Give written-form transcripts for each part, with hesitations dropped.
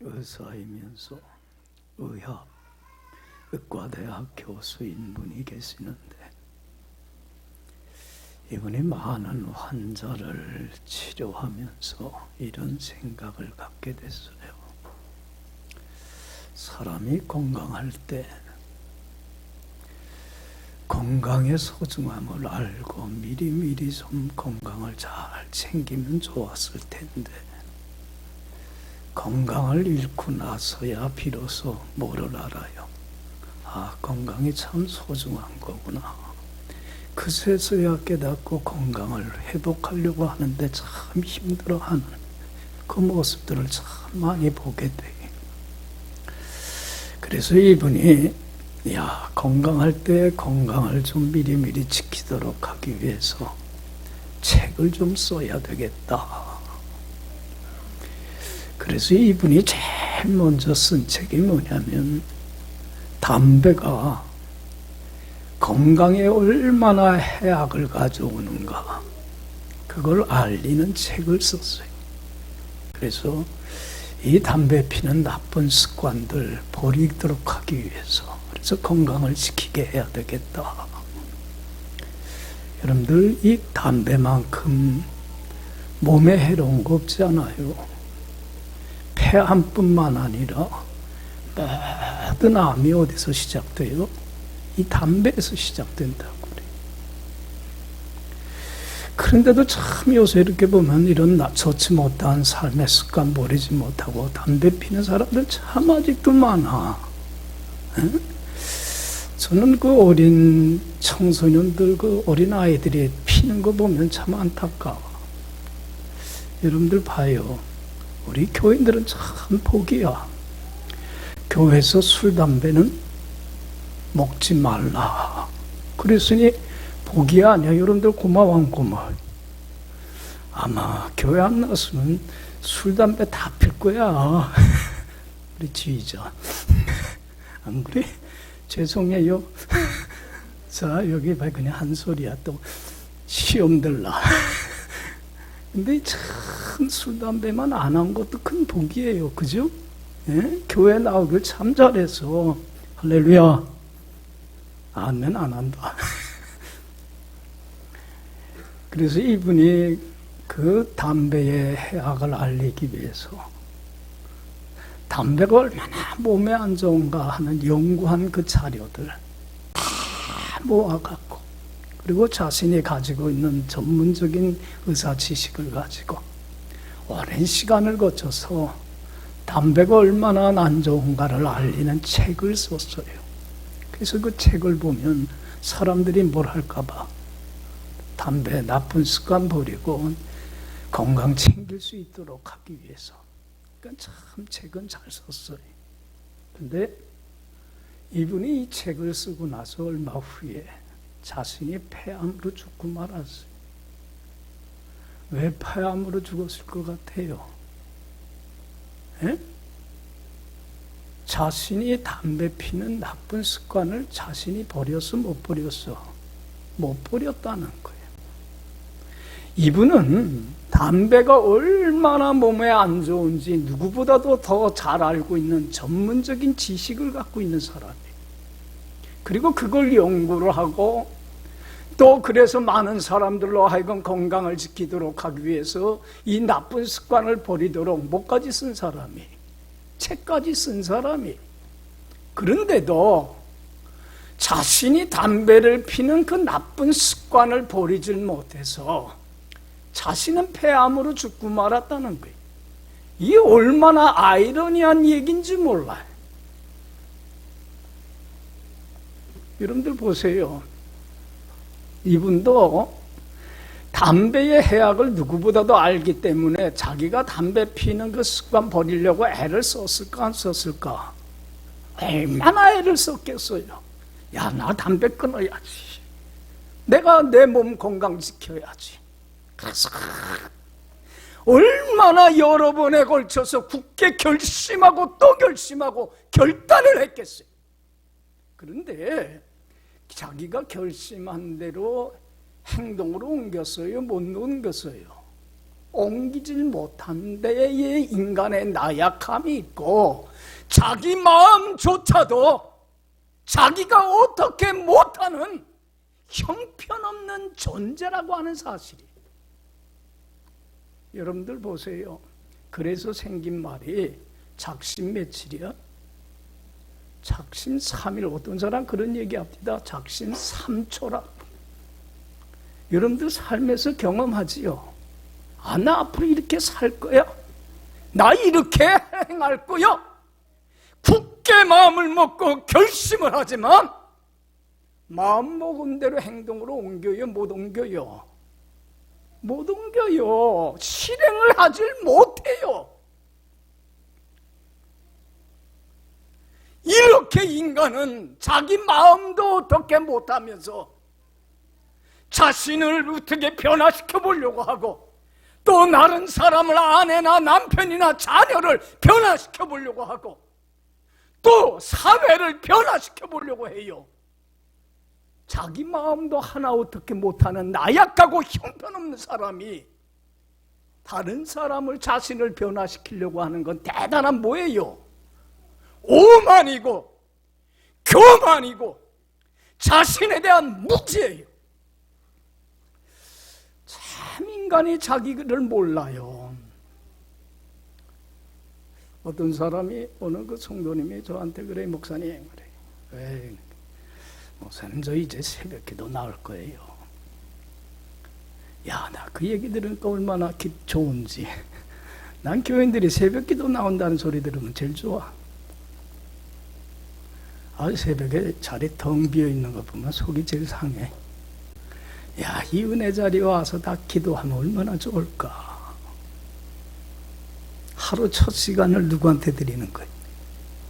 의사이면서 의과대학 교수인 분이 계시는데, 이분이 많은 환자를 치료하면서 이런 생각을 갖게 됐어요. 사람이 건강할 때 건강의 소중함을 알고 미리미리 좀 건강을 잘 챙기면 좋았을 텐데, 건강을 잃고 나서야 비로소 뭐를 알아요? 아, 건강이 참 소중한 거구나. 그새서야 깨닫고 건강을 회복하려고 하는데 참 힘들어하는 그 모습들을 참 많이 보게 돼요. 그래서 이분이 건강할 때 건강을 좀 미리미리 지키도록 하기 위해서 책을 좀 써야 되겠다. 그래서 이분이 제일 먼저 쓴 책이 뭐냐면, 담배가 건강에 얼마나 해악을 가져오는가, 그걸 알리는 책을 썼어요. 그래서 이 담배 피는 나쁜 습관들 버리도록 하기 위해서, 그래서 건강을 지키게 해야 되겠다. 여러분들, 이 담배만큼 몸에 해로운 거 없지 않아요? 폐암뿐만 아니라 모든 암이 어디서 시작돼요? 이 담배에서 시작된다고 그래요. 그런데도 참 요새 이렇게 보면 이런 좋지 못한 삶의 습관 버리지 못하고 담배 피는 사람들 참 아직도 많아. 응? 저는 그 어린 청소년들, 그 어린 아이들이 피는 거 보면 참 안타까워. 여러분들 봐요. 우리 교인들은 참 복이야. 교회에서 술, 담배는 먹지 말라. 그랬으니 복이 아니야. 여러분들 고마워. 아마 교회 안 나왔으면 술, 담배 다 필 거야. 우리 지휘자. 안 그래? 죄송해요. 자, 여기 봐. 그냥 한 소리야. 또 시험 들라. 근데 참 술, 담배만 안 한 것도 큰 복이에요. 그죠? 예? 교회 나오길 참 잘해서. 할렐루야. 아멘 안 한다. 그래서 이분이 그 담배의 해악을 알리기 위해서 담배가 얼마나 몸에 안 좋은가 하는 연구한 그 자료들 다 모아갖고, 그리고 자신이 가지고 있는 전문적인 의사 지식을 가지고 오랜 시간을 거쳐서 담배가 얼마나 안 좋은가를 알리는 책을 썼어요. 그래서 그 책을 보면 사람들이 뭘 할까봐 담배 나쁜 습관 버리고 건강 챙길 수 있도록 하기 위해서. 그러니까 참 책은 잘 썼어요. 근데 이분이 이 책을 쓰고 나서 얼마 후에 자신이 폐암으로 죽고 말았어요. 왜 폐암으로 죽었을 것 같아요? 에? 자신이 담배 피는 나쁜 습관을 자신이 버렸어, 못 버렸어? 못 버렸다는 거예요. 이분은 담배가 얼마나 몸에 안 좋은지 누구보다도 더 잘 알고 있는 전문적인 지식을 갖고 있는 사람이에요. 그리고 그걸 연구를 하고 또 그래서 많은 사람들로 하여금 건강을 지키도록 하기 위해서 이 나쁜 습관을 버리도록 뭐까지 쓴 사람이, 책까지 쓴 사람이. 그런데도 자신이 담배를 피는 그 나쁜 습관을 버리질 못해서 자신은 폐암으로 죽고 말았다는 거예요. 이게 얼마나 아이러니한 얘기인지 몰라요. 여러분들 보세요. 이분도 담배의 해악을 누구보다도 알기 때문에 자기가 담배 피는 그 습관 버리려고 애를 썼을까 안 썼을까? 얼마나 애를 썼겠어요. 야, 나 담배 끊어야지. 내가 내 몸 건강 지켜야지. 그래서 얼마나 여러 번에 걸쳐서 굳게 결심하고 또 결심하고 결단을 했겠어요. 그런데 자기가 결심한 대로 행동으로 옮겼어요? 못 옮겼어요? 옮기질 못한 데에 인간의 나약함이 있고 자기 마음조차도 자기가 어떻게 못하는 형편없는 존재라고 하는 사실이. 여러분들 보세요. 그래서 생긴 말이 작심 며칠이야? 작심 3일. 어떤 사람 그런 얘기합니다. 작심 3초라. 여러분들 삶에서 경험하지요. 아, 나 앞으로 이렇게 살 거야. 나 이렇게 행할 거야. 굳게 마음을 먹고 결심을 하지만 마음 먹은 대로 행동으로 옮겨요? 못 옮겨요? 못 옮겨요. 실행을 하질 못해요. 이렇게 인간은 자기 마음도 어떻게 못하면서 자신을 어떻게 변화시켜 보려고 하고 또 다른 사람을 아내나 남편이나 자녀를 변화시켜 보려고 하고 또 사회를 변화시켜 보려고 해요. 자기 마음도 하나 어떻게 못하는 나약하고 형편없는 사람이 다른 사람을 자신을 변화시키려고 하는 건 대단한 뭐예요? 오만이고 교만이고 자신에 대한 무지예요. 참 인간이 자기를 몰라요. 어떤 사람이 어느 그 성도님이 저한테 그래, 목사님, 그래, 목사님 저 이제 새벽기도 나올 거예요. 야, 나 그 얘기 들으니까 얼마나 좋은지. 난 교인들이 새벽기도 나온다는 소리 들으면 제일 좋아. 아, 새벽에 자리 텅 비어 있는 거 보면 속이 제일 상해. 야, 이 은혜 자리에 와서 다 기도하면 얼마나 좋을까. 하루 첫 시간을 누구한테 드리는 거예요?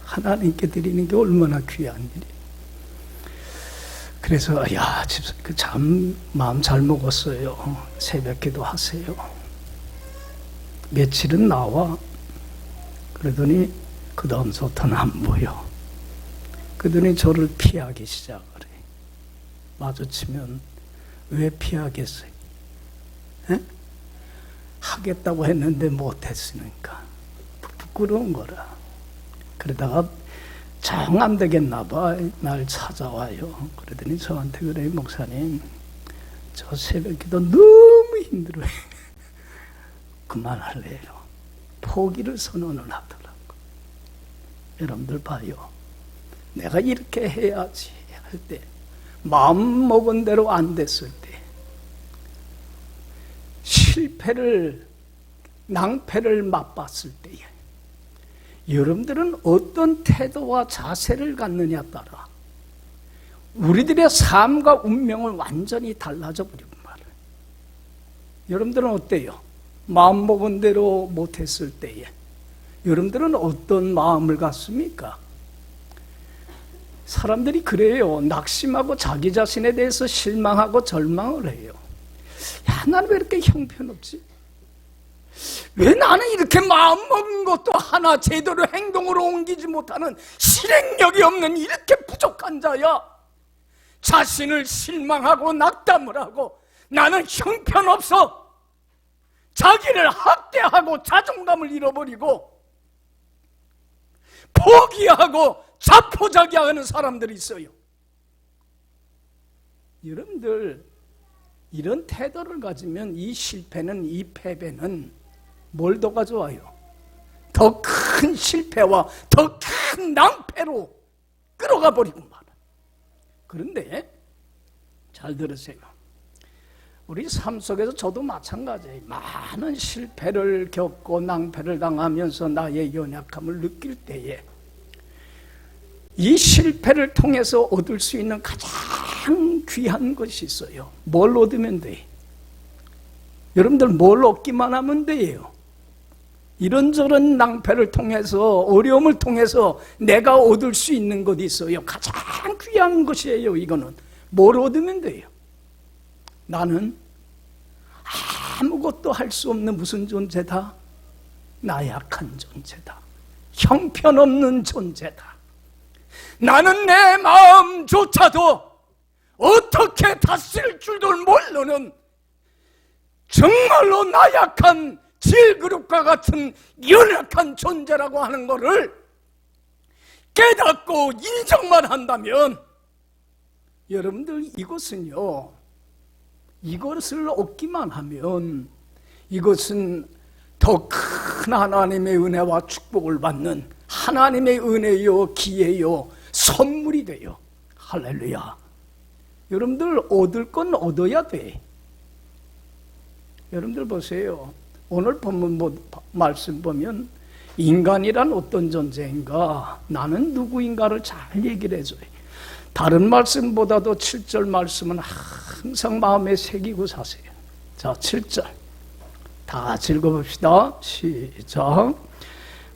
하나님께 드리는 게 얼마나 귀한 일이에요. 그래서 야, 참 마음 잘 먹었어요. 새벽 기도하세요. 며칠은 나와. 그러더니 그 다음부터는 안 보여. 그러더니 저를 피하기 시작을 해. 마주치면 왜 피하겠어요? 에? 하겠다고 했는데 못했으니까 부끄러운 거라. 그러다가 정 안 되겠나 봐. 날 찾아와요. 그러더니 저한테 그래, 목사님 저 새벽기도 너무 힘들어요. 그만할래요. 포기를 선언을 하더라고. 여러분들 봐요. 내가 이렇게 해야지 할 때, 마음 먹은 대로 안 됐을 때, 실패를, 낭패를 맛봤을 때에 여러분들은 어떤 태도와 자세를 갖느냐에 따라 우리들의 삶과 운명은 완전히 달라져 버리고 말이에요. 여러분들은 어때요? 마음 먹은 대로 못했을 때에 여러분들은 어떤 마음을 갖습니까? 사람들이 그래요. 낙심하고 자기 자신에 대해서 실망하고 절망을 해요. 야, 나는 왜 이렇게 형편없지? 왜 나는 이렇게 마음먹은 것도 하나 제대로 행동으로 옮기지 못하는 실행력이 없는 이렇게 부족한 자야. 자신을 실망하고 낙담을 하고 나는 형편없어. 자기를 학대하고 자존감을 잃어버리고 포기하고 자포자기하는 사람들이 있어요. 여러분들 이런 태도를 가지면 이 실패는, 이 패배는 뭘 더 가져와요? 더 큰 실패와 더 큰 낭패로 끌어가 버리고 말아. 그런데 잘 들으세요. 우리 삶 속에서 저도 마찬가지예요. 많은 실패를 겪고 낭패를 당하면서 나의 연약함을 느낄 때에 이 실패를 통해서 얻을 수 있는 가장 귀한 것이 있어요. 뭘 얻으면 돼? 여러분들 뭘 얻기만 하면 돼요? 이런저런 낭패를 통해서, 어려움을 통해서 내가 얻을 수 있는 것이 있어요. 가장 귀한 것이에요. 이거는 뭘 얻으면 돼요? 나는 아무것도 할 수 없는 무슨 존재다? 나약한 존재다. 형편없는 존재다. 나는 내 마음조차도 어떻게 다스릴 줄도 모르는 정말로 나약한 질그릇과 같은 연약한 존재라고 하는 것을 깨닫고 인정만 한다면, 여러분들 이것을 얻기만 하면 이것은 더 큰 하나님의 은혜와 축복을 받는 하나님의 은혜요, 기회요, 선물이 돼요. 할렐루야. 여러분들 얻을 건 얻어야 돼. 여러분들 보세요. 오늘 본문 말씀 보면 인간이란 어떤 존재인가, 나는 누구인가를 잘 얘기를 해줘요. 다른 말씀보다도 7절 말씀은 항상 마음에 새기고 사세요. 자, 7절 다 읽어봅시다. 시작.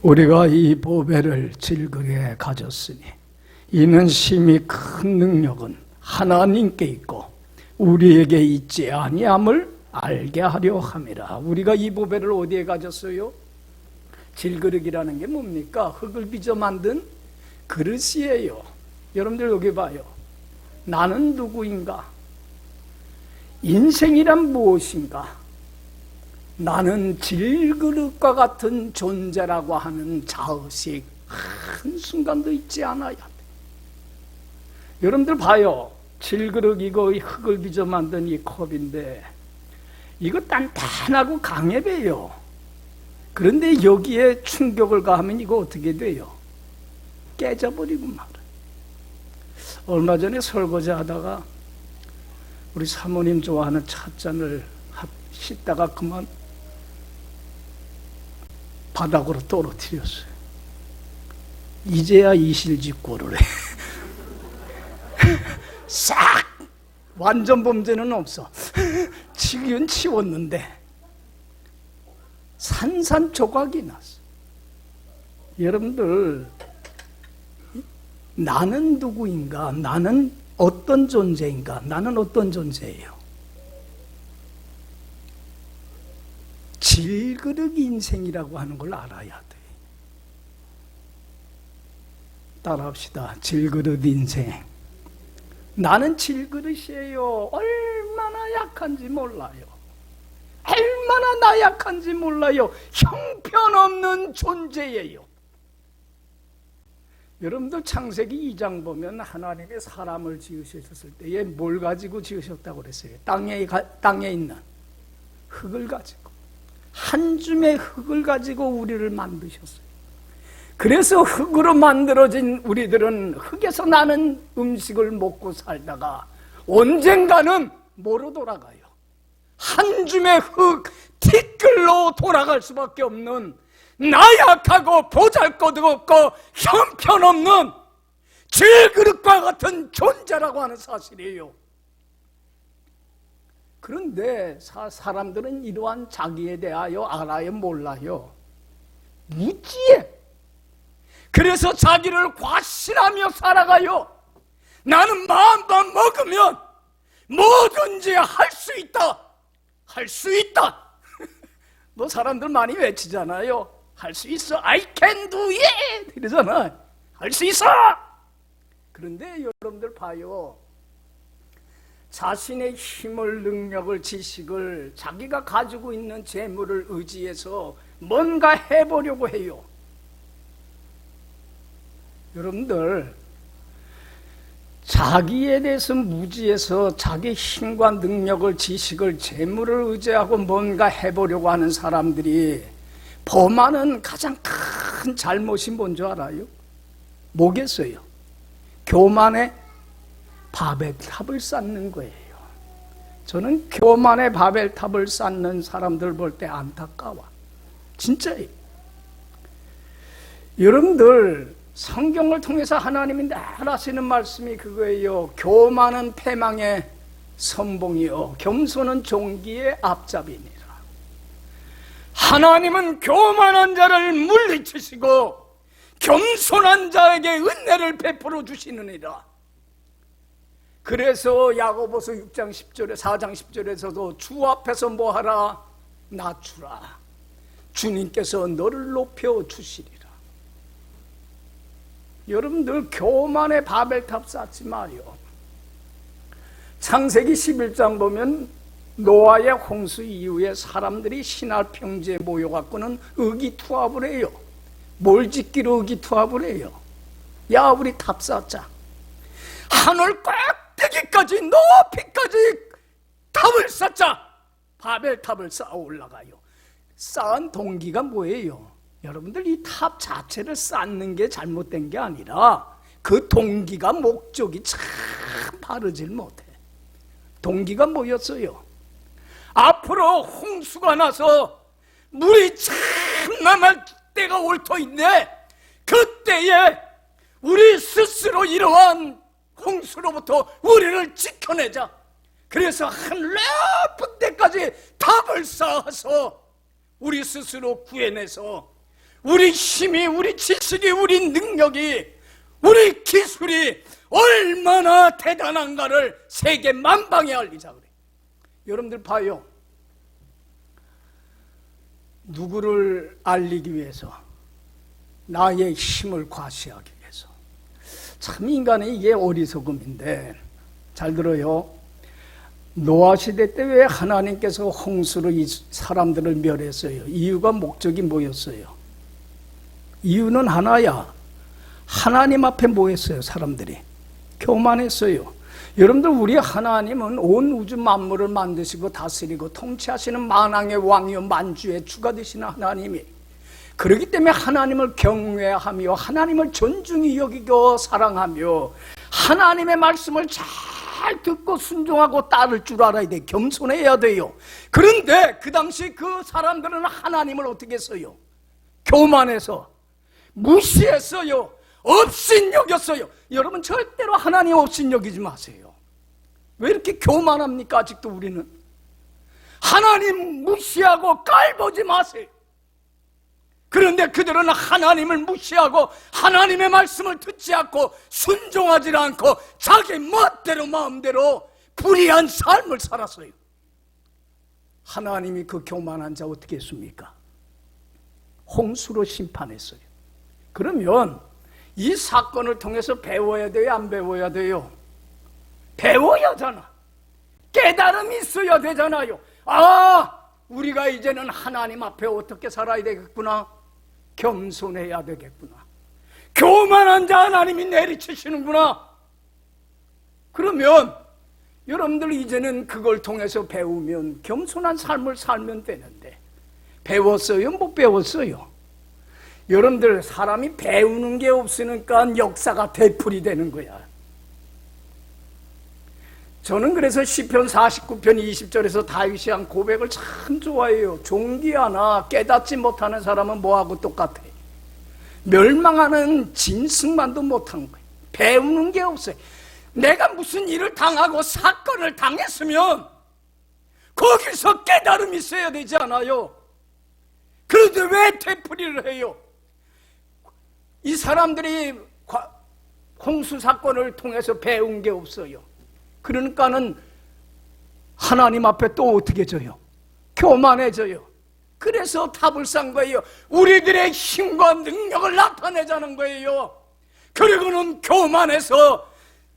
우리가 이 보배를 질그게 가졌으니 이는 심히 큰 능력은 하나님께 있고 우리에게 있지 아니함을 알게 하려 함이라. 우리가 이 보배를 어디에 가졌어요? 질그릇이라는 게 뭡니까? 흙을 빚어 만든 그릇이에요. 여러분들 여기 봐요. 나는 누구인가? 인생이란 무엇인가? 나는 질그릇과 같은 존재라고 하는 자의식 한순간도 잊지 않아야 돼. 여러분들 봐요. 질그릇 이거 흙을 빚어 만든 이 컵인데 이거 단단하고 강해 배요. 그런데 여기에 충격을 가하면 이거 어떻게 돼요? 깨져버리고 말아. 얼마 전에 설거지 하다가 우리 사모님 좋아하는 찻잔을 씻다가 그만 바닥으로 떨어뜨렸어요. 이제야 이실직고를 해. 싹! 완전 범죄는 없어. 치긴 치웠는데 산산조각이 났어. 여러분들, 나는 누구인가? 나는 어떤 존재인가? 나는 어떤 존재예요? 질그릇 인생이라고 하는 걸 알아야 돼. 따라합시다. 질그릇 인생. 나는 질그릇이에요. 얼마나 약한지 몰라요. 얼마나 나약한지 몰라요. 형편없는 존재예요. 여러분들 창세기 2장 보면 하나님의 사람을 지으셨을 때에 뭘 가지고 지으셨다고 그랬어요? 땅에 있는 흙을 가지고, 한 줌의 흙을 가지고 우리를 만드셨어요. 그래서 흙으로 만들어진 우리들은 흙에서 나는 음식을 먹고 살다가 언젠가는 뭐로 돌아가요? 한 줌의 흙, 티끌로 돌아갈 수밖에 없는 나약하고 보잘것없고 형편없는 질그릇과 같은 존재라고 하는 사실이에요. 그런데 사람들은 이러한 자기에 대하여 알아요, 몰라요? 무지해. 그래서 자기를 과신하며 살아가요. 나는 마음만 먹으면 뭐든지 할 수 있다. 할 수 있다. 뭐 사람들 많이 외치잖아요. 할 수 있어. I can do it. 이러잖아. 할 수 있어. 그런데 여러분들 봐요. 자신의 힘을, 능력을, 지식을, 자기가 가지고 있는 재물을 의지해서 뭔가 해보려고 해요. 여러분들, 자기에 대해서 무지해서 자기 힘과 능력을, 지식을, 재물을 의지하고 뭔가 해보려고 하는 사람들이 범하는 가장 큰 잘못이 뭔지 알아요? 뭐겠어요? 교만의 바벨탑을 쌓는 거예요. 저는 교만의 바벨탑을 쌓는 사람들 볼 때 안타까워. 진짜예요. 여러분들, 성경을 통해서 하나님이 늘 하시는 말씀이 그거예요. 교만은 패망의 선봉이요 겸손은 존귀의 앞잡이니라. 하나님은 교만한 자를 물리치시고 겸손한 자에게 은혜를 베풀어 주시느니라. 그래서 야고보서 6장 10절에 4장 10절에서도 주 앞에서 뭐하라? 낮추라. 주님께서 너를 높여 주시리라. 여러분들, 교만의 바벨탑 쌓지 마요. 창세기 11장 보면 노아의 홍수 이후에 사람들이 신할 평지에 모여갖고는 의기투합을 해요. 뭘 짓기로 의기투합을 해요? 야, 우리 탑 쌓자. 하늘 꼭대기까지 높이까지 탑을 쌓자. 바벨탑을 쌓아 올라가요. 쌓은 동기가 뭐예요? 여러분들, 이 탑 자체를 쌓는 게 잘못된 게 아니라 그 동기가, 목적이 참 바르질 못해. 동기가 뭐였어요? 앞으로 홍수가 나서 물이 참 남을 때가 올 터인데, 그때에 우리 스스로 이러한 홍수로부터 우리를 지켜내자. 그래서 한 높은 데까지 탑을 쌓아서 우리 스스로 구해내서 우리 힘이, 우리 지식이, 우리 능력이, 우리 기술이 얼마나 대단한가를 세계 만방에 알리자 그래. 여러분들 봐요. 누구를 알리기 위해서? 나의 힘을 과시하기 위해서. 참 인간의 이게 어리석음인데, 잘 들어요. 노아 시대 때 왜 하나님께서 홍수로 이 사람들을 멸했어요? 이유가, 목적이 뭐였어요? 이유는 하나야. 하나님 앞에 뭐 했어요? 사람들이 교만했어요. 여러분들, 우리 하나님은 온 우주 만물을 만드시고 다스리고 통치하시는 만왕의 왕이요 만주의 주가 되시는 하나님이, 그렇기 때문에 하나님을 경외하며 하나님을 존중히 여기고 사랑하며 하나님의 말씀을 잘 듣고 순종하고 따를 줄 알아야 돼. 겸손해야 돼요. 그런데 그 당시 그 사람들은 하나님을 어떻게 했어요? 교만해서 무시했어요. 업신여겼어요. 여러분, 절대로 하나님 업신여기지 마세요. 왜 이렇게 교만합니까? 아직도 우리는 하나님 무시하고 깔보지 마세요. 그런데 그들은 하나님을 무시하고 하나님의 말씀을 듣지 않고 순종하지 않고 자기 멋대로 마음대로 불의한 삶을 살았어요. 하나님이 그 교만한 자 어떻게 했습니까? 홍수로 심판했어요. 그러면 이 사건을 통해서 배워야 돼요? 안 배워야 돼요? 배워야 하잖아. 깨달음이 있어야 되잖아요. 아, 우리가 이제는 하나님 앞에 어떻게 살아야 되겠구나. 겸손해야 되겠구나. 교만한 자 하나님이 내리치시는구나. 그러면 여러분들 이제는 그걸 통해서 배우면 겸손한 삶을 살면 되는데, 배웠어요? 못 배웠어요? 여러분들, 사람이 배우는 게 없으니까 역사가 되풀이 되는 거야. 저는 그래서 시편 49편 20절에서 다윗이 한 고백을 참 좋아해요. 종기 하나 깨닫지 못하는 사람은 뭐하고 똑같아? 멸망하는 짐승만도 못한 거예요. 배우는 게 없어요. 내가 무슨 일을 당하고 사건을 당했으면 거기서 깨달음이 있어야 되지 않아요? 그런데 왜 되풀이를 해요? 이 사람들이 홍수 사건을 통해서 배운 게 없어요. 그러니까는 하나님 앞에 또 어떻게 져요? 교만해져요. 그래서 탑을 쌓은 거예요. 우리들의 힘과 능력을 나타내자는 거예요. 그리고는 교만해서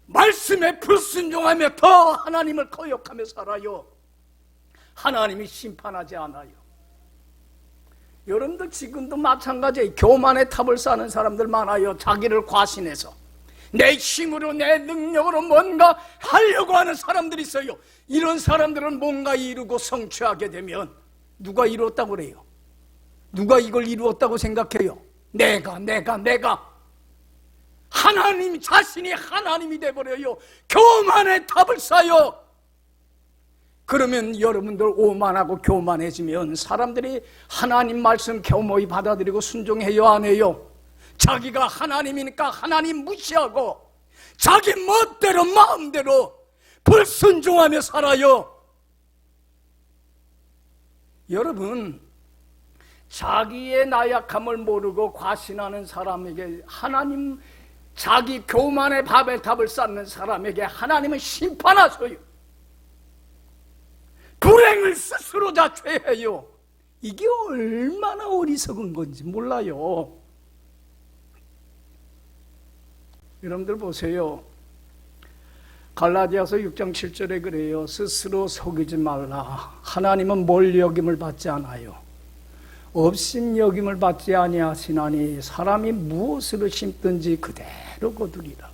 말씀에 불순종하며 더 하나님을 거역하며 살아요. 하나님이 심판하지 않아요. 여러분들 지금도 마찬가지예요. 교만의 탑을 쌓는 사람들 많아요. 자기를 과신해서 내 힘으로 내 능력으로 뭔가 하려고 하는 사람들이 있어요. 이런 사람들은 뭔가 이루고 성취하게 되면 누가 이루었다고 그래요? 누가 이걸 이루었다고 생각해요? 내가 하나님 자신이 하나님이 돼버려요. 교만의 탑을 쌓아요. 그러면 여러분들 오만하고 교만해지면 사람들이 하나님 말씀 겸허히 받아들이고 순종해요, 안 해요? 자기가 하나님이니까 하나님 무시하고 자기 멋대로 마음대로 불순종하며 살아요. 여러분, 자기의 나약함을 모르고 과신하는 사람에게 하나님, 자기 교만의 바벨탑을 쌓는 사람에게 하나님은 심판하셔요. 불행을 스스로 자초해요. 이게 얼마나 어리석은 건지 몰라요. 여러분들 보세요. 갈라디아서 6장 7절에 그래요. 스스로 속이지 말라. 하나님은 뭘 여김을 받지 않아요. 없인 여김을 받지 아니하시나니 사람이 무엇을 심든지 그대로 거두리라.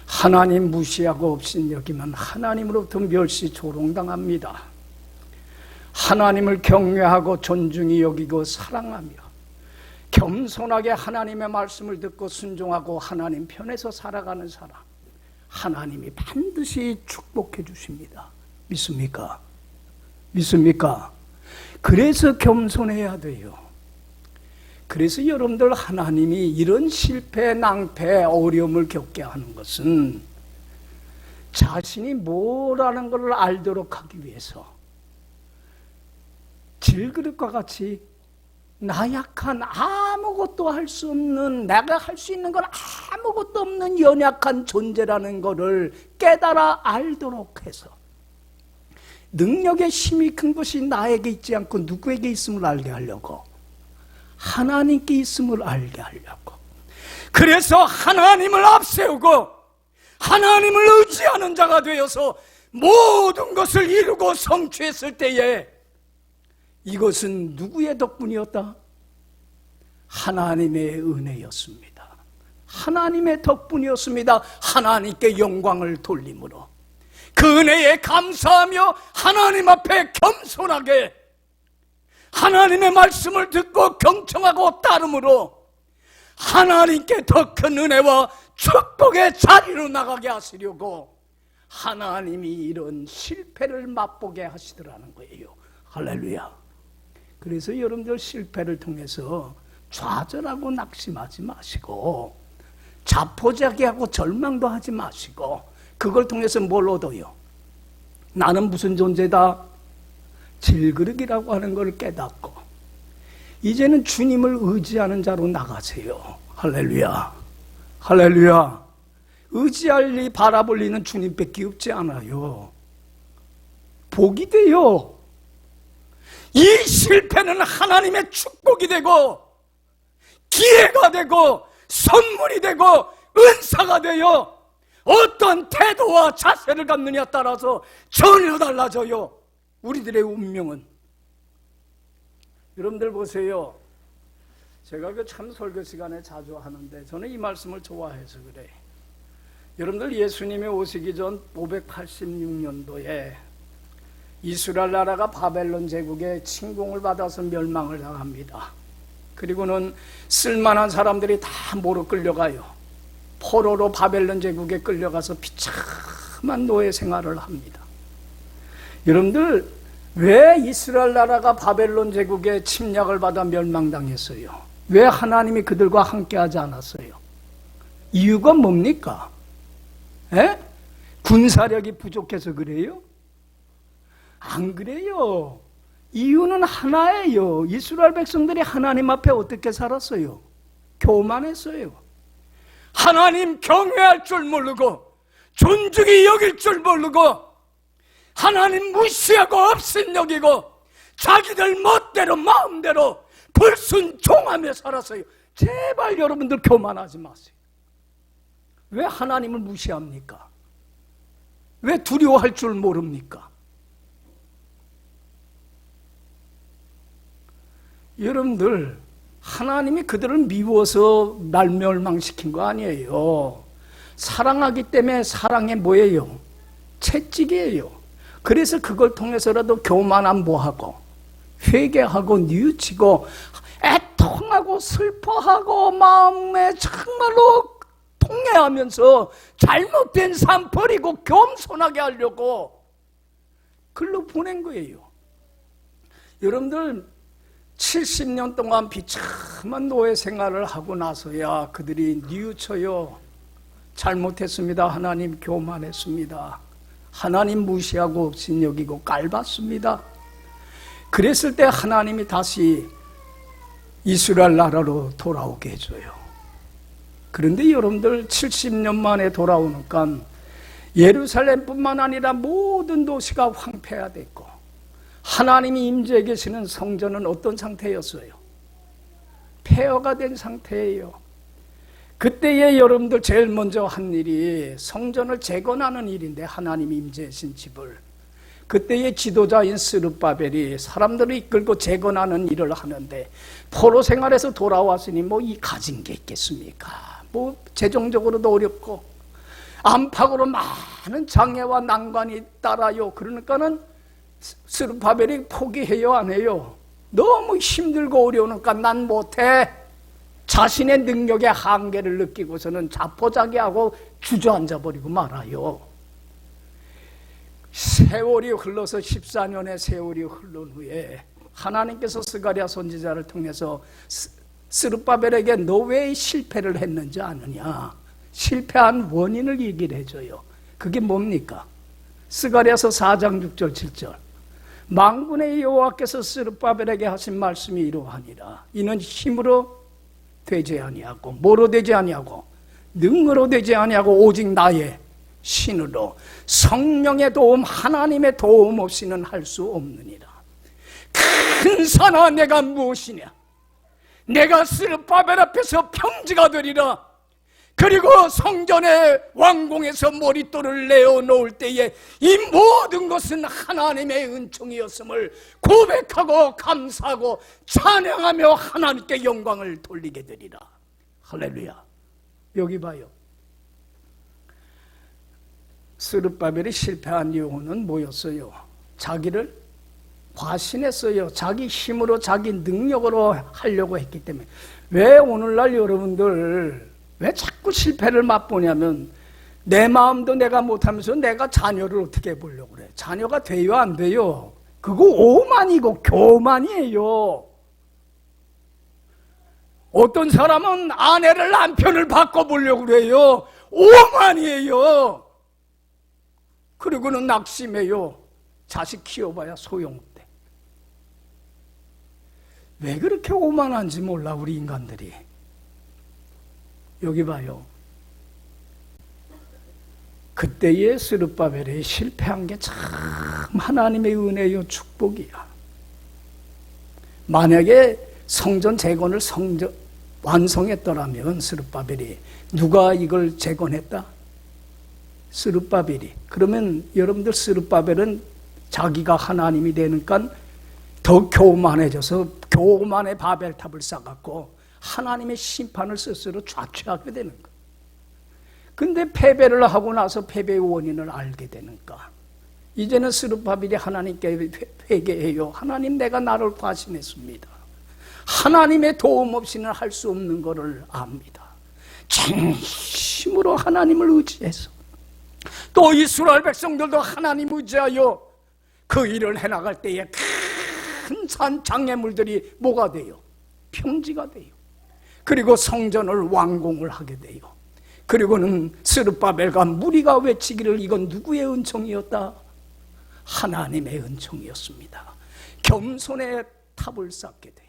하나님 무시하고 없인 여기면 하나님으로부터 멸시 조롱당합니다. 하나님을 경외하고 존중히 여기고 사랑하며 겸손하게 하나님의 말씀을 듣고 순종하고 하나님 편에서 살아가는 사람, 하나님이 반드시 축복해 주십니다. 믿습니까? 믿습니까? 그래서 겸손해야 돼요. 그래서 여러분들, 하나님이 이런 실패, 낭패, 어려움을 겪게 하는 것은 자신이 뭐라는 것을 알도록 하기 위해서, 질그릇과 같이 나약한, 아무것도 할 수 없는, 내가 할 수 있는 건 아무것도 없는 연약한 존재라는 것을 깨달아 알도록 해서, 능력의 힘이 큰 것이 나에게 있지 않고 누구에게 있음을 알게 하려고, 하나님께 있음을 알게 하려고, 그래서 하나님을 앞세우고 하나님을 의지하는 자가 되어서 모든 것을 이루고 성취했을 때에, 이것은 누구의 덕분이었다? 하나님의 은혜였습니다. 하나님의 덕분이었습니다. 하나님께 영광을 돌림으로, 그 은혜에 감사하며 하나님 앞에 겸손하게 하나님의 말씀을 듣고 경청하고 따름으로 하나님께 더 큰 은혜와 축복의 자리로 나가게 하시려고 하나님이 이런 실패를 맛보게 하시더라는 거예요. 할렐루야. 그래서 여러분들, 실패를 통해서 좌절하고 낙심하지 마시고 자포자기하고 절망도 하지 마시고, 그걸 통해서 뭘 얻어요? 나는 무슨 존재다? 질그릇이라고 하는 걸 깨닫고 이제는 주님을 의지하는 자로 나가세요. 할렐루야. 할렐루야. 의지할 리, 바라볼 리는 주님밖에 없지 않아요. 복이 돼요. 이 실패는 하나님의 축복이 되고 기회가 되고 선물이 되고 은사가 되어 어떤 태도와 자세를 갖느냐에 따라서 전혀 달라져요. 우리들의 운명은. 여러분들 보세요. 제가 참 설교 시간에 자주 하는데 저는 이 말씀을 좋아해서 그래. 여러분들, 예수님이 오시기 전 586년도에 이스라엘 나라가 바벨론 제국의 침공을 받아서 멸망을 당합니다. 그리고는 쓸만한 사람들이 다 뭐로 끌려가요? 포로로 바벨론 제국에 끌려가서 비참한 노예 생활을 합니다. 여러분들, 왜 이스라엘 나라가 바벨론 제국의 침략을 받아 멸망당했어요? 왜 하나님이 그들과 함께하지 않았어요? 이유가 뭡니까? 에? 군사력이 부족해서 그래요? 안 그래요. 이유는 하나예요. 이스라엘 백성들이 하나님 앞에 어떻게 살았어요? 교만했어요. 하나님 경외할 줄 모르고 존중히 여길 줄 모르고 하나님 무시하고 없인 여기고 자기들 멋대로 마음대로 불순종하며 살았어요. 제발 여러분들 교만하지 마세요. 왜 하나님을 무시합니까? 왜 두려워할 줄 모릅니까? 여러분들, 하나님이 그들을 미워서 멸망시킨 거 아니에요. 사랑하기 때문에 사랑이 뭐예요? 채찍이에요. 그래서 그걸 통해서라도 교만함 뭐하고 회개하고 뉘우치고 애통하고 슬퍼하고 마음에 정말로 통회하면서 잘못된 삶 버리고 겸손하게 하려고 글로 보낸 거예요. 여러분들, 70년 동안 비참한 노예 생활을 하고 나서야 그들이 뉘우쳐요. 잘못했습니다. 하나님 교만했습니다. 하나님 무시하고 없인 여기고 깔봤습니다. 그랬을 때 하나님이 다시 이스라엘 나라로 돌아오게 해줘요. 그런데 여러분들, 70년 만에 돌아오니까 예루살렘뿐만 아니라 모든 도시가 황폐화됐고 하나님이 임재해 계시는 성전은 어떤 상태였어요? 폐허가 된 상태예요. 그때에 여러분들 제일 먼저 한 일이 성전을 재건하는 일인데, 하나님이 임재하신 집을. 그때의 지도자인 스룹바벨이 사람들을 이끌고 재건하는 일을 하는데, 포로 생활에서 돌아왔으니 뭐 이 가진 게 있겠습니까? 뭐 재정적으로도 어렵고 안팎으로 많은 장애와 난관이 따라요. 그러니까는 스룹바벨이 포기해요, 안 해요? 너무 힘들고 어려우니까 난 못해. 자신의 능력의 한계를 느끼고서는 자포자기하고 주저앉아 버리고 말아요. 세월이 흘러서 14년의 세월이 흘른 후에 하나님께서 스가랴 선지자를 통해서 스룹바벨에게 너 왜 실패를 했는지 아느냐? 실패한 원인을 얘기를 해줘요. 그게 뭡니까? 스가랴서 4장 6절 7절. 만군의 여호와께서 스룹바벨에게 하신 말씀이 이러하니라. 이는 힘으로 되지 아니하고 뭐로 되지 아니하고 능으로 되지 아니하고 오직 나의 신으로 성령의 도움, 하나님의 도움 없이는 할 수 없느니라. 큰 산아, 내가 무엇이냐? 내가 스룹바벨 앞에서 평지가 되리라. 그리고 성전의 왕궁에서 머릿돌을 내어놓을 때에 이 모든 것은 하나님의 은총이었음을 고백하고 감사하고 찬양하며 하나님께 영광을 돌리게 되리라. 할렐루야. 여기 봐요. 스룹바벨이 실패한 이유는 뭐였어요? 자기를 과신했어요. 자기 힘으로, 자기 능력으로 하려고 했기 때문에. 왜 오늘날 여러분들 왜 자꾸 실패를 맛보냐면, 내 마음도 내가 못하면서 내가 자녀를 어떻게 보려고 그래. 자녀가 돼요, 안 돼요? 그거 오만이고 교만이에요. 어떤 사람은 아내를, 남편을 바꿔보려고 그래요. 오만이에요. 그리고는 낙심해요. 자식 키워봐야 소용없대. 왜 그렇게 오만한지 몰라, 우리 인간들이. 여기 봐요. 그때의 스룹바벨이 실패한 게 참 하나님의 은혜요, 축복이야. 만약에 성전 재건을 완성했더라면 스룹바벨이, 누가 이걸 재건했다? 스룹바벨이. 그러면 여러분들, 스룹바벨은 자기가 하나님이 되니까 더 교만해져서 교만의 바벨탑을 쌓았고 하나님의 심판을 스스로 좌취하게 되는 거예요. 근데 패배를 하고 나서 패배의 원인을 알게 되니까 이제는 스룹바벨이 하나님께 회개해요. 하나님, 내가 나를 과신했습니다. 하나님의 도움 없이는 할 수 없는 것을 압니다. 진심으로 하나님을 의지해서, 또 이스라엘 백성들도 하나님 의지하여 그 일을 해나갈 때에 큰 산 장애물들이 뭐가 돼요? 평지가 돼요. 그리고 성전을 완공을 하게 돼요. 그리고는 스룹바벨과 무리가 외치기를, 이건 누구의 은총이었다? 하나님의 은총이었습니다. 겸손의 탑을 쌓게 돼요.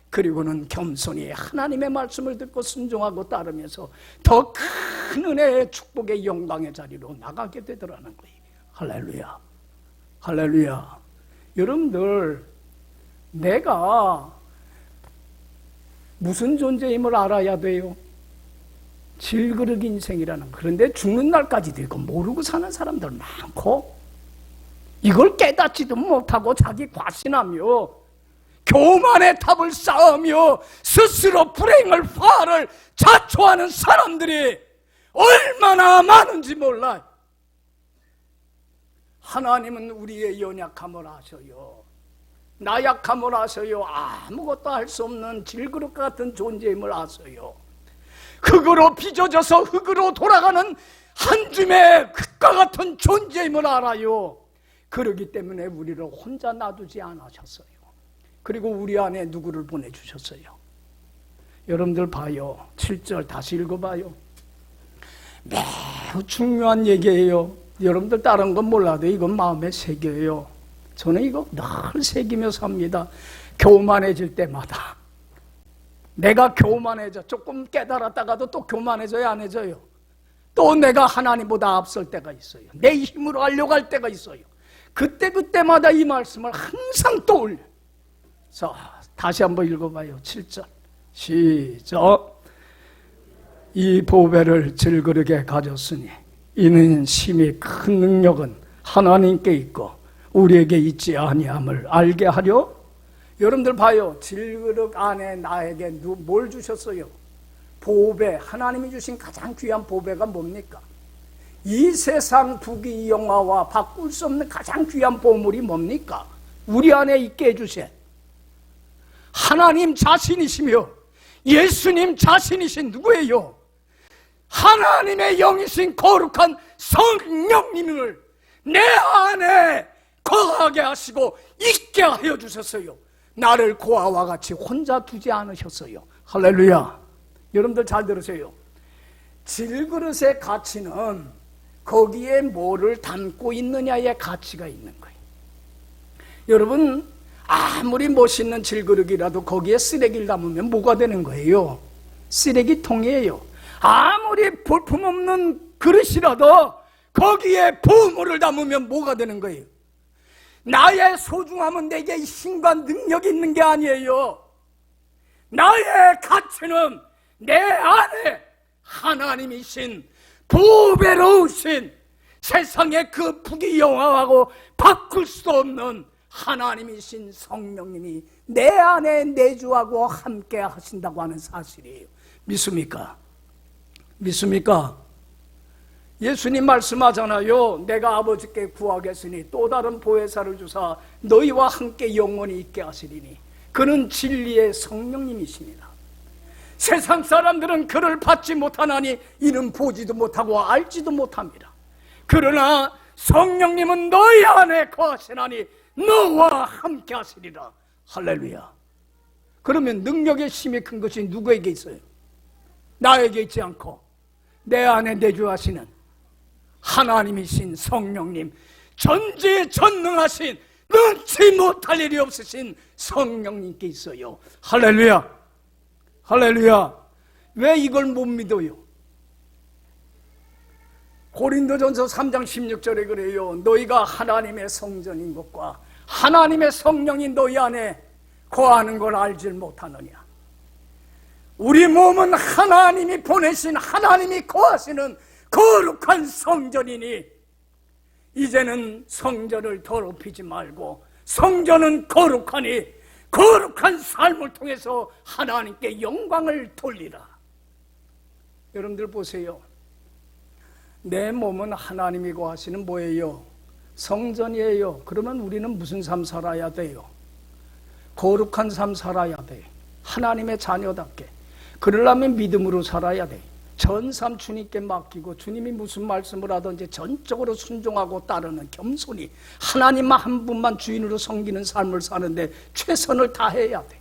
그리고는 겸손히 하나님의 말씀을 듣고 순종하고 따르면서 더 큰 은혜의 축복의 영광의 자리로 나가게 되더라는 거예요. 할렐루야. 할렐루야. 여러분들, 내가 무슨 존재임을 알아야 돼요? 질그릇 인생이라는. 그런데 죽는 날까지도 이거 모르고 사는 사람들 많고, 이걸 깨닫지도 못하고 자기 과신하며 교만의 탑을 쌓으며 스스로 불행을, 화를 자초하는 사람들이 얼마나 많은지 몰라요. 하나님은 우리의 연약함을 아셔요. 나약함을 아셔요. 아무것도 할 수 없는 질그릇 같은 존재임을 아셔요. 흙으로 빚어져서 흙으로 돌아가는 한 줌의 흙과 같은 존재임을 알아요. 그러기 때문에 우리를 혼자 놔두지 않으셨어요. 그리고 우리 안에 누구를 보내주셨어요? 여러분들 봐요. 7절 다시 읽어봐요. 매우 중요한 얘기예요. 여러분들 다른 건 몰라도 이건 마음에 새겨요. 저는 이거 늘 새기며 삽니다. 교만해질 때마다. 내가 교만해져. 조금 깨달았다가도 또 교만해져야 안 해져요. 또 내가 하나님보다 앞설 때가 있어요. 내 힘으로 하려고 할 때가 있어요. 그때마다 이 말씀을 항상 떠올려. 자, 다시 한번 읽어봐요. 7절 시작. 이 보배를 질그릇에 가졌으니 이는 심히 큰 능력은 하나님께 있고 우리에게 있지 아니함을 알게 하려. 여러분들 봐요. 질그릇 안에 나에게 뭘 주셨어요? 보배. 하나님이 주신 가장 귀한 보배가 뭡니까? 이 세상 부귀 영화와 바꿀 수 없는 가장 귀한 보물이 뭡니까? 우리 안에 있게 해주신 하나님 자신이시며 예수님 자신이신 누구예요? 하나님의 영이신 거룩한 성령님을 내 안에 거하게 하시고 있게 하여 주셨어요. 나를 고아와 같이 혼자 두지 않으셨어요. 할렐루야. 여러분들 잘 들으세요. 질그릇의 가치는 거기에 뭐를 담고 있느냐의 가치가 있는 거예요. 여러분, 아무리 멋있는 질그릇이라도 거기에 쓰레기를 담으면 뭐가 되는 거예요? 쓰레기통이에요. 아무리 볼품없는 그릇이라도 거기에 보물을 담으면 뭐가 되는 거예요? 나의 소중함은 내게 힘과 능력이 있는 게 아니에요. 나의 가치는 내 안에 하나님이신 보배로우신 세상의 그 부귀영화하고 바꿀 수 없는 하나님이신 성령님이 내 안에 내주하고 함께 하신다고 하는 사실이에요. 믿습니까? 믿습니까? 예수님 말씀하잖아요. 내가 아버지께 구하겠으니 또 다른 보혜사를 주사 너희와 함께 영원히 있게 하시리니 그는 진리의 성령님이시니라. 세상 사람들은 그를 받지 못하나니 이는 보지도 못하고 알지도 못합니다. 그러나 성령님은 너희 안에 거하시나니 너와 함께 하시리라. 할렐루야. 그러면 능력의 힘이 큰 것이 누구에게 있어요? 나에게 있지 않고 내 안에 내주하시는 하나님이신 성령님, 전지전능하신 능치 못할 일이 없으신 성령님께 있어요. 할렐루야. 할렐루야. 왜 이걸 못 믿어요? 고린도전서 3장 16절에 그래요. 너희가 하나님의 성전인 것과 하나님의 성령이 너희 안에 거하는 걸 알지 못하느냐. 우리 몸은 하나님이 보내신 하나님이 거하시는 거룩한 성전이니 이제는 성전을 더럽히지 말고 성전은 거룩하니 거룩한 삶을 통해서 하나님께 영광을 돌리라. 여러분들 보세요. 내 몸은 하나님이 거하시는 뭐예요? 성전이에요. 그러면 우리는 무슨 삶 살아야 돼요? 거룩한 삶 살아야 돼. 하나님의 자녀답게. 그러려면 믿음으로 살아야 돼. 전삼 주님께 맡기고 주님이 무슨 말씀을 하든지 전적으로 순종하고 따르는 겸손히 하나님 한 분만 주인으로 섬기는 삶을 사는데 최선을 다해야 돼.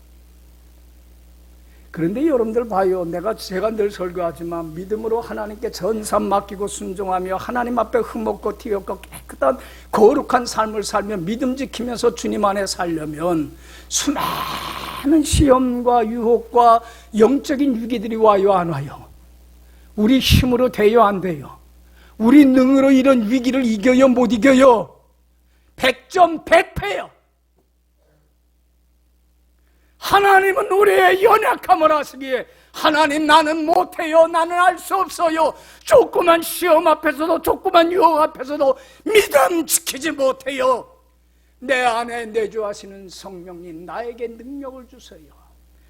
그런데 여러분들 봐요. 제가 늘 설교하지만 믿음으로 하나님께 전삼 맡기고 순종하며 하나님 앞에 흠없고 티없고 깨끗한 거룩한 삶을 살며 믿음 지키면서 주님 안에 살려면 수많은 시험과 유혹과 영적인 위기들이 와요, 안 와요? 우리 힘으로 돼요, 안 돼요? 우리 능으로 이런 위기를 이겨요, 못 이겨요? 100점 100패요. 하나님은 우리의 연약함을 아시기에 하나님 나는 못해요, 나는 알 수 없어요. 조그만 시험 앞에서도 조그만 유혹 앞에서도 믿음 지키지 못해요. 내 안에 내주하시는 성령님 나에게 능력을 주세요.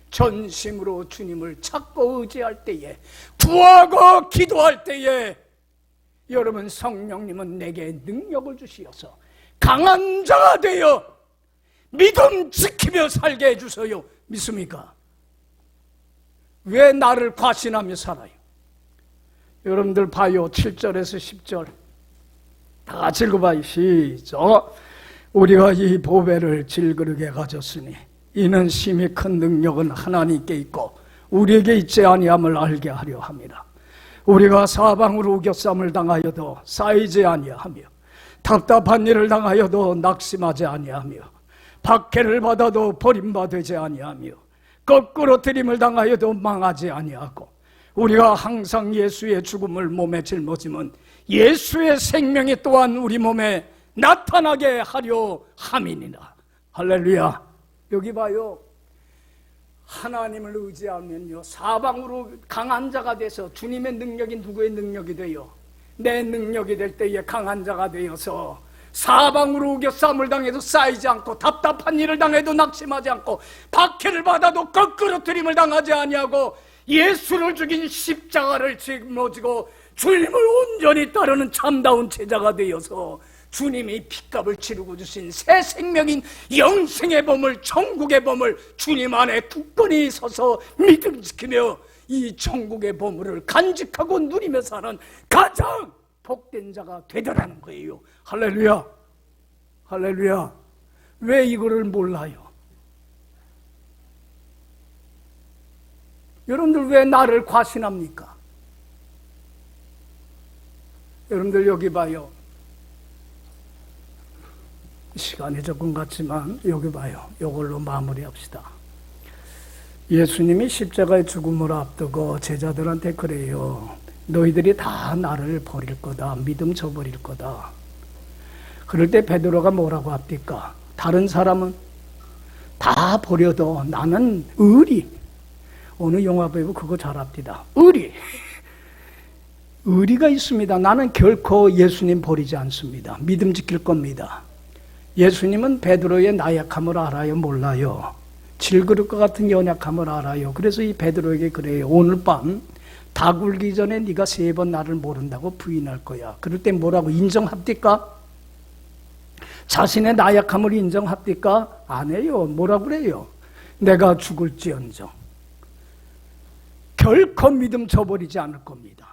전심으로 주님을 찾고 의지할 때에 구하고 기도할 때에 여러분 성령님은 내게 능력을 주시어서 강한 자가 되어 믿음 지키며 살게 해주세요. 믿습니까? 왜 나를 과신하며 살아요? 여러분들 봐요. 7절에서 10절 다 같이 읽어봐요. 시작. 우리가 이 보배를 질그릇에 가졌으니 이는 심히 큰 능력은 하나님께 있고 우리에게 있지 아니함을 알게 하려 함이라. 우리가 사방으로 우겨쌈을 당하여도 쌓이지 아니하며 답답한 일을 당하여도 낙심하지 아니하며 박해를 받아도 버림받지 아니하며 거꾸로 들임을 당하여도 망하지 아니하고 우리가 항상 예수의 죽음을 몸에 짊어지면 예수의 생명이 또한 우리 몸에 나타나게 하려 함이니라. 할렐루야. 여기 봐요. 하나님을 의지하면요, 사방으로 강한 자가 돼서 주님의 능력이 누구의 능력이 돼요? 내 능력이 될 때에 강한 자가 되어서 사방으로 우겨싸움을 당해도 쌓이지 않고, 답답한 일을 당해도 낙심하지 않고, 박해를 받아도 거꾸러뜨림을 당하지 아니하고, 예수를 죽인 십자가를 짊어지고 주님을 온전히 따르는 참다운 제자가 되어서 주님이 핏값을 치르고 주신 새 생명인 영생의 보물, 천국의 보물, 주님 안에 굳건히 서서 믿음 지키며 이 천국의 보물을 간직하고 누리며 사는 가장 복된 자가 되더라는 거예요. 할렐루야, 할렐루야. 왜 이거를 몰라요? 여러분들 왜 나를 과신합니까? 여러분들 여기 봐요. 시간이 조금 갔지만 여기 봐요. 이걸로 마무리합시다. 예수님이 십자가의 죽음을 앞두고 제자들한테 그래요. 너희들이 다 나를 버릴 거다. 믿음 저버릴 거다. 그럴 때 베드로가 뭐라고 합니까? 다른 사람은 다 버려도 나는 의리. 어느 영화 배우 그거 잘합니다. 의리가 있습니다. 나는 결코 예수님 버리지 않습니다. 믿음 지킬 겁니다. 예수님은 베드로의 나약함을 알아요? 몰라요? 질그릇과 같은 연약함을 알아요. 그래서 이 베드로에게 그래요. 오늘 밤 닭 울기 전에 네가 3번 나를 모른다고 부인할 거야. 그럴 때 뭐라고 인정합니까? 자신의 나약함을 인정합니까? 안 해요. 뭐라고 그래요? 내가 죽을지언정 결코 믿음 저버리지 않을 겁니다.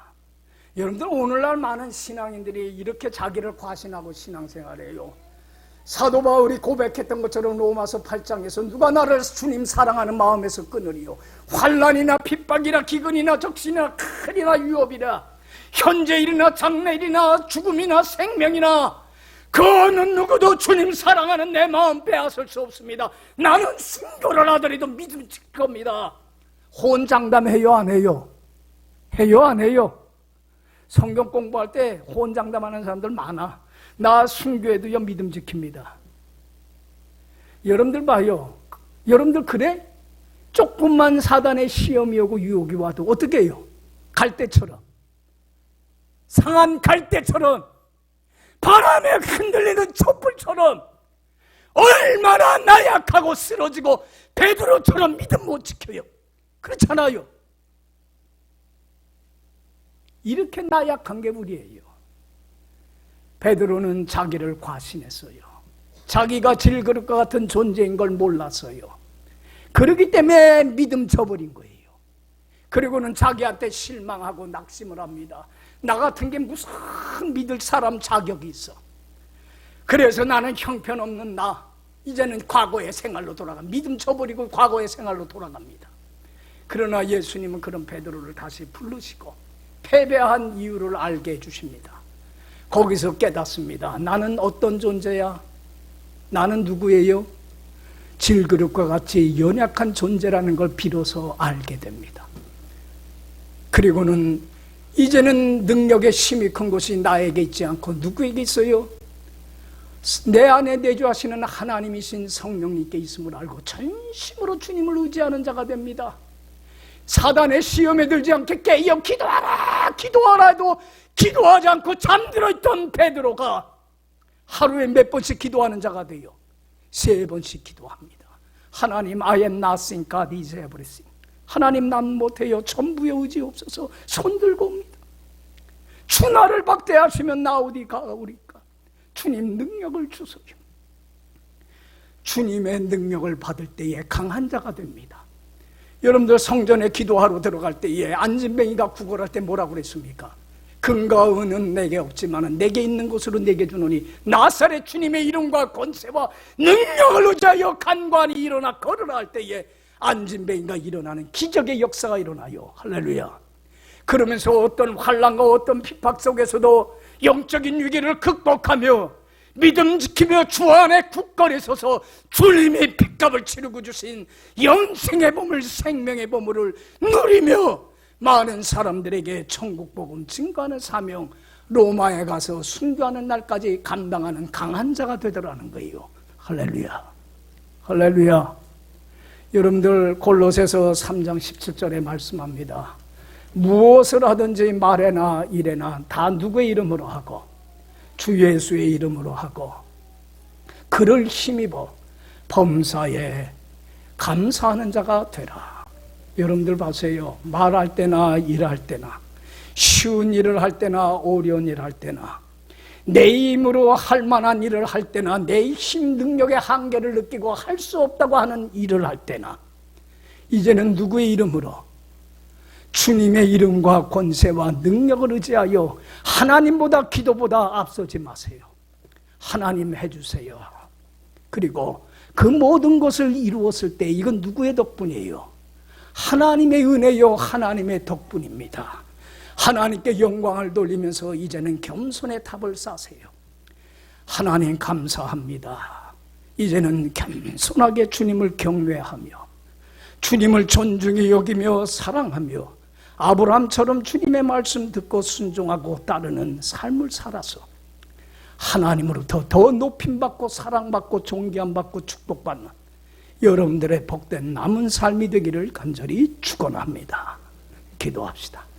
여러분들 오늘날 많은 신앙인들이 이렇게 자기를 과신하고 신앙생활해요. 사도 바울이 고백했던 것처럼 로마서 8장에서 누가 나를 주님 사랑하는 마음에서 끊으리요. 환난이나 핍박이나 기근이나 적신이나 큰이나 위협이나 현재일이나 장래일이나 죽음이나 생명이나 그 어느 누구도 주님 사랑하는 내 마음 빼앗을 수 없습니다. 나는 순교를 하더라도 믿음 지킬 겁니다. 혼장담해요 안 해요? 해요 안 해요? 성경 공부할 때 혼장담하는 사람들 많아. 나 순교해도요 믿음 지킵니다. 여러분들 봐요. 여러분들 그래? 조금만 사단의 시험이 오고 유혹이 와도 어떻게 해요? 갈대처럼, 상한 갈대처럼, 바람에 흔들리는 촛불처럼 얼마나 나약하고 쓰러지고 베드로처럼 믿음 못 지켜요. 그렇잖아요. 이렇게 나약한 게 우리예요. 베드로는 자기를 과신했어요. 자기가 질그릇과 같은 존재인 걸 몰랐어요. 그렇기 때문에 믿음 저버린 거예요. 그리고는 자기한테 실망하고 낙심을 합니다. 나 같은 게 무슨 믿을 사람 자격이 있어. 그래서 나는 형편없는 나, 이제는 과거의 생활로 돌아가. 믿음 저버리고 과거의 생활로 돌아갑니다. 그러나 예수님은 그런 베드로를 다시 부르시고 패배한 이유를 알게 해주십니다. 거기서 깨닫습니다. 나는 어떤 존재야? 나는 누구예요? 질그릇과 같이 연약한 존재라는 걸 비로소 알게 됩니다. 그리고는 이제는 능력의 힘이 큰 것이 나에게 있지 않고 누구에게 있어요? 내 안에 내주하시는 하나님이신 성령님께 있음을 알고 전심으로 주님을 의지하는 자가 됩니다. 사단의 시험에 들지 않게 깨어 기도하라 기도하라 해도 기도하지 않고 잠들어 있던 베드로가 하루에 몇 번씩 기도하는 자가 돼요. 3번씩 기도합니다. 하나님, I am nothing, God is everything. 하나님, 난 못해요. 전부의 의지 없어서 손 들고 옵니다. 주 나를 박대하시면 나 어디 가오리까? 주님 능력을 주소요. 주님의 능력을 받을 때에 강한 자가 됩니다. 여러분들 성전에 기도하러 들어갈 때에 안진뱅이가 구걸할 때 뭐라고 그랬습니까? 금과 은은 내게 없지만 내게 있는 것으로 내게 주노니 나사렛 주님의 이름과 권세와 능력을 의지하여 간관이 일어나 걸으라 할 때에 안진뱅이가 일어나는 기적의 역사가 일어나요. 할렐루야. 그러면서 어떤 환난과 어떤 핍박 속에서도 영적인 위기를 극복하며 믿음 지키며 주 안에 굳건히 서서 주님이 핏값을 치르고 주신 영생의 보물, 생명의 보물을 누리며 많은 사람들에게 천국 복음 증거하는 사명, 로마에 가서 순교하는 날까지 감당하는 강한 자가 되더라는 거예요. 할렐루야, 할렐루야. 여러분들 골로새서 3장 17절에 말씀합니다. 무엇을 하든지 말에나 일에나 다 누구의 이름으로 하고 주 예수의 이름으로 하고 그를 힘입어 범사에 감사하는 자가 되라. 여러분들 보세요. 말할 때나 일할 때나 쉬운 일을 할 때나 어려운 일을 할 때나 내 힘으로 할 만한 일을 할 때나 내 힘 능력의 한계를 느끼고 할 수 없다고 하는 일을 할 때나 이제는 누구의 이름으로? 주님의 이름과 권세와 능력을 의지하여 하나님보다 기도보다 앞서지 마세요. 하나님 해주세요. 그리고 그 모든 것을 이루었을 때 이건 누구의 덕분이에요? 하나님의 은혜요, 하나님의 덕분입니다. 하나님께 영광을 돌리면서 이제는 겸손의 탑을 쌓으세요. 하나님 감사합니다. 이제는 겸손하게 주님을 경외하며 주님을 존중히 여기며 사랑하며 아브라함처럼 주님의 말씀 듣고 순종하고 따르는 삶을 살아서 하나님으로부터 더 높임받고 사랑받고 존귀함받고 축복받는 여러분들의 복된 남은 삶이 되기를 간절히 축원합니다. 기도합시다.